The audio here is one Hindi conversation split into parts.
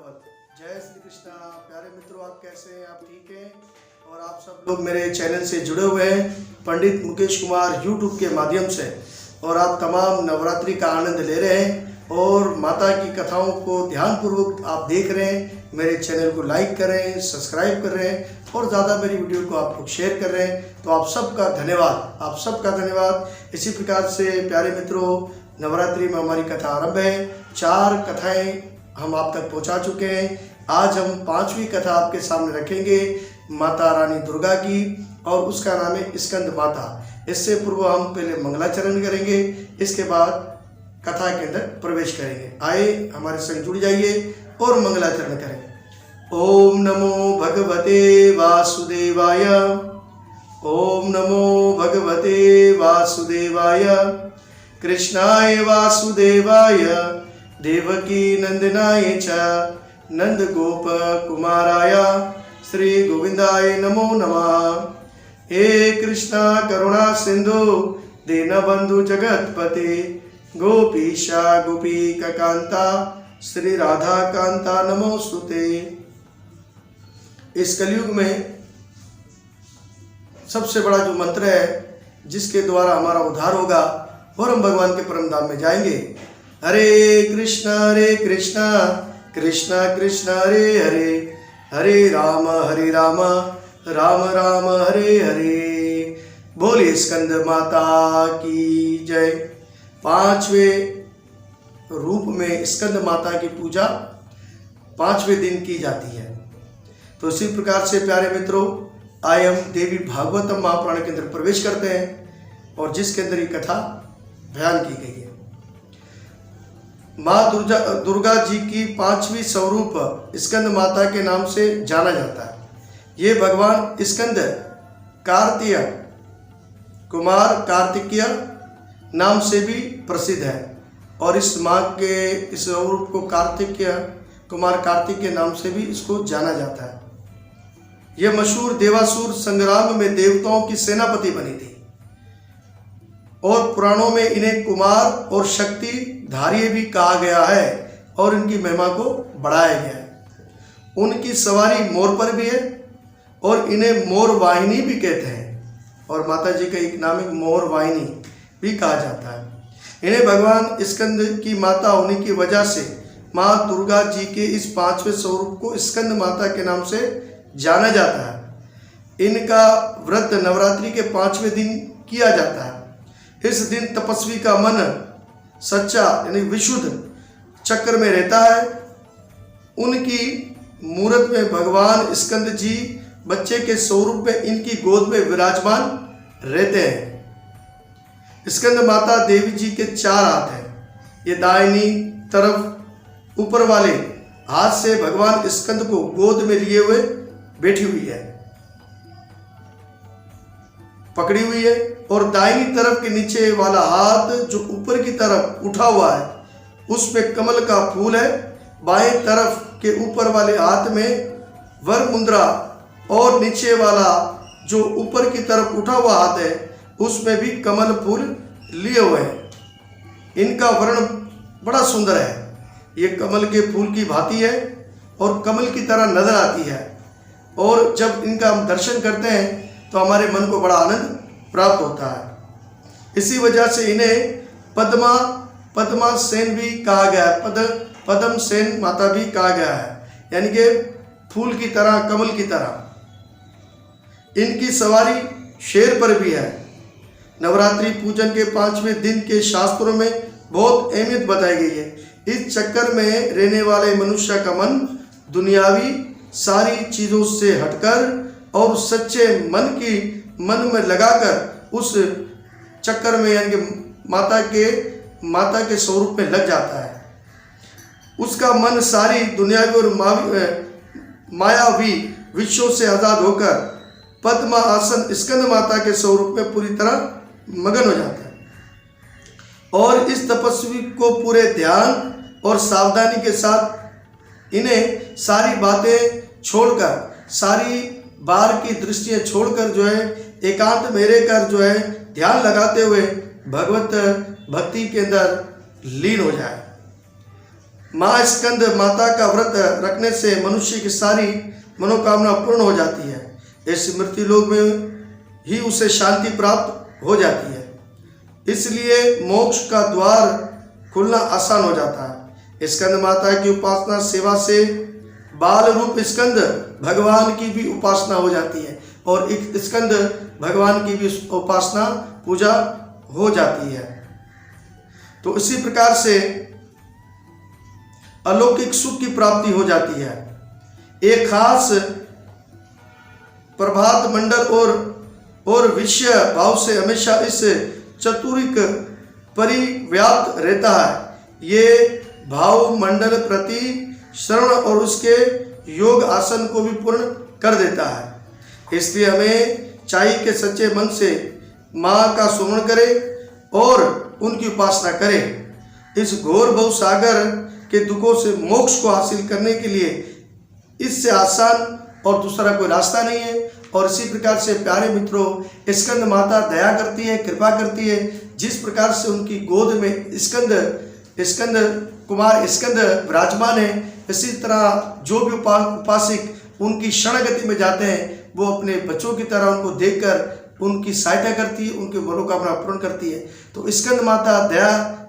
दंडवत। जय श्री कृष्णा। प्यारे मित्रों, आप कैसे हैं? आप ठीक हैं? और आप सब लोग मेरे चैनल से जुड़े हुए हैं पंडित मुकेश कुमार यूट्यूब के माध्यम से, और आप तमाम नवरात्रि का आनंद ले रहे हैं और माता की कथाओं को ध्यानपूर्वक आप देख रहे हैं। मेरे चैनल को लाइक कर रहे हैं, सब्सक्राइब कर रहे हैं और ज़्यादा मेरी वीडियो को आप लोग शेयर कर रहे हैं। तो आप सबका धन्यवाद, आप सबका धन्यवाद। इसी प्रकार से प्यारे मित्रों, नवरात्रि में हमारी कथा आरंभ है। 4 कथाएं हम आप तक पहुंचा चुके हैं। आज हम 5वीं कथा आपके सामने रखेंगे, माता रानी दुर्गा की, और उसका नाम है स्कंद माता। इससे पूर्व हम पहले मंगलाचरण करेंगे, इसके बाद कथा के अंदर प्रवेश करेंगे। आए हमारे संग जुड़ जाइए और मंगलाचरण करें। ओम नमो भगवते वासुदेवाय। ओम नमो भगवते वासुदेवाय। कृष्णाय वासुदेवाय देवकी नंदनाय च नंद गोप कुमाराय श्री गोविंदाय नमो नमः। हे कृष्णा करुणा सिंधु दीनबंधु जगतपते गोपीशा गोपीका कांता श्री राधा कांता नमोस्तुते। इस कलयुग में सबसे बड़ा जो मंत्र है जिसके द्वारा हमारा उद्धार होगा और हम भगवान के परम धाम में जाएंगे, हरे कृष्णा कृष्णा कृष्णा हरे हरे, हरे राम राम राम हरे हरे। बोलिए स्कंद माता की जय। 5वें रूप में स्कंद माता की पूजा 5वें दिन की जाती है। तो इसी प्रकार से प्यारे मित्रों, आइए हम देवी भागवतम महापुराण के अंदर प्रवेश करते हैं और जिसके अंदर ये कथा बयान की गई है। माँ दुर्गा जी की 5वीं स्वरूप स्कंद माता के नाम से जाना जाता है। ये भगवान स्कंद कार्तिय कुमार कार्तिकेय नाम से भी प्रसिद्ध है, और इस माँ के इस स्वरूप को कार्तिकेय कुमार कार्तिकेय नाम से भी इसको जाना जाता है। यह मशहूर देवासुर संग्राम में देवताओं की सेनापति बनी थी, और पुराणों में इन्हें कुमार और शक्ति धारी भी कहा गया है और इनकी महिमा को बढ़ाया गया है। उनकी सवारी मोर पर भी है और इन्हें मोर वाहिनी भी कहते हैं, और माता जी का एक नाम है मोर वाहिनी भी कहा जाता है। इन्हें भगवान स्कंद की माता होने की वजह से माँ दुर्गा जी के इस 5वें स्वरूप को स्कंद माता के नाम से जाना जाता है। इनका व्रत नवरात्रि के 5वें दिन किया जाता है। इस दिन तपस्वी का मन सच्चा यानी विशुद्ध चक्र में रहता है। उनकी मूर्त में भगवान स्कंद जी बच्चे के स्वरूप में इनकी गोद में विराजमान रहते हैं। स्कंद माता देवी जी के 4 हाथ हैं। ये दाहिनी तरफ ऊपर वाले हाथ से भगवान स्कंद को गोद में लिए हुए बैठी हुई है, पकड़ी हुई है, और दाहिनी तरफ के नीचे वाला हाथ जो ऊपर की तरफ उठा हुआ है उसमें कमल का फूल है। बाएं तरफ के ऊपर वाले हाथ में वर मुद्रा, और नीचे वाला जो ऊपर की तरफ उठा हुआ हाथ है उसमें भी कमल फूल लिए हुए हैं। इनका वर्ण बड़ा सुंदर है। ये कमल के फूल की भांति है और कमल की तरह नजर आती है, और जब इनका हम दर्शन करते हैं तो हमारे मन को बड़ा आनंद प्राप्त होता है। इसी वजह से इन्हें पद्मा सेन भी कहा गया है, पद्म सेन माता भी कहा गया है, यानी कि फूल की तरह, कमल की तरह। इनकी सवारी शेर पर भी है। नवरात्रि पूजन के 5वें दिन के शास्त्रों में बहुत अहमियत बताई गई है। इस चक्कर में रहने वाले मनुष्य का मन दुनियावी सारी चीज़ों से हटकर और सच्चे मन में लगाकर उस चक्कर में यानी कि माता के स्वरूप में लग जाता है। उसका मन सारी दुनियावी और मायावी विषयों से आज़ाद होकर पद्मा आसन स्कंद माता के स्वरूप में पूरी तरह मगन हो जाता है। और इस तपस्वी को पूरे ध्यान और सावधानी के साथ इन्हें सारी बातें छोड़कर, सारी बाहर की दृष्टियां छोड़कर जो है एकांत में रहकर जो है ध्यान लगाते हुए भगवत भक्ति के अंदर लीन हो जाए। माँ स्कंद माता का व्रत रखने से मनुष्य की सारी मनोकामना पूर्ण हो जाती है। इस मृत्यु लोक में ही उसे शांति प्राप्त हो जाती है। इसलिए मोक्ष का द्वार खुलना आसान हो जाता है। स्कंद माता की उपासना सेवा से बाल रूप स्कंद भगवान की भी उपासना हो जाती है और एक स्कंद भगवान की भी उपासना पूजा हो जाती है। तो इसी प्रकार से अलौकिक सुख की प्राप्ति हो जाती है। एक खास प्रभात मंडल और विषय भाव से हमेशा इस चतुरिक परिव्याप्त रहता है। ये भाव मंडल प्रति शरण और उसके योग आसन को भी पूर्ण कर देता है। इसलिए हमें चाहिए कि सच्चे मन से माँ का सुमरण करें और उनकी उपासना करें। इस घोर भव सागर के दुखों से मोक्ष को हासिल करने के लिए इससे आसान और दूसरा कोई रास्ता नहीं है। और इसी प्रकार से प्यारे मित्रों, स्कंद माता दया करती है, कृपा करती है। जिस प्रकार से उनकी गोद में स्कंद कुमार स्कंद विराजमान है, इसी तरह जो भी उपासक उनकी शरणगति में जाते हैं वो अपने बच्चों की तरह उनको देखकर उनकी सहायता करती है, उनकी मनोकामना पूर्ण करती है। तो स्कंद माता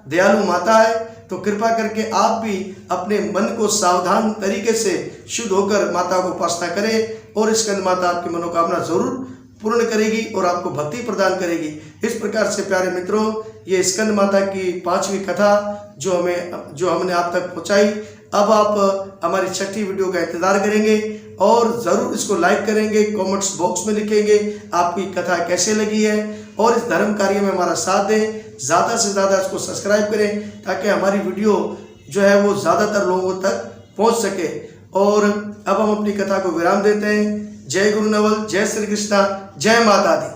दयालु माता है। तो कृपा करके आप भी अपने मन को सावधान तरीके से शुद्ध होकर माता को उपासना करें और स्कंद माता आपकी मनोकामना जरूर पूर्ण करेगी और आपको भक्ति प्रदान करेगी। इस प्रकार से प्यारे मित्रों, ये स्कंद माता की 5वीं कथा जो हमने आप तक पहुंचाई। अब आप हमारी 6ठी वीडियो का इंतजार करेंगे और ज़रूर इसको लाइक करेंगे, कमेंट्स बॉक्स में लिखेंगे आपकी कथा कैसे लगी है और इस धर्म कार्य में हमारा साथ दें। ज़्यादा से ज़्यादा इसको सब्सक्राइब करें ताकि हमारी वीडियो जो है वो ज़्यादातर लोगों तक पहुंच सके। और अब हम अपनी कथा को विराम देते हैं। जय गुरु नवल, जय श्री कृष्णा, जय माता दी।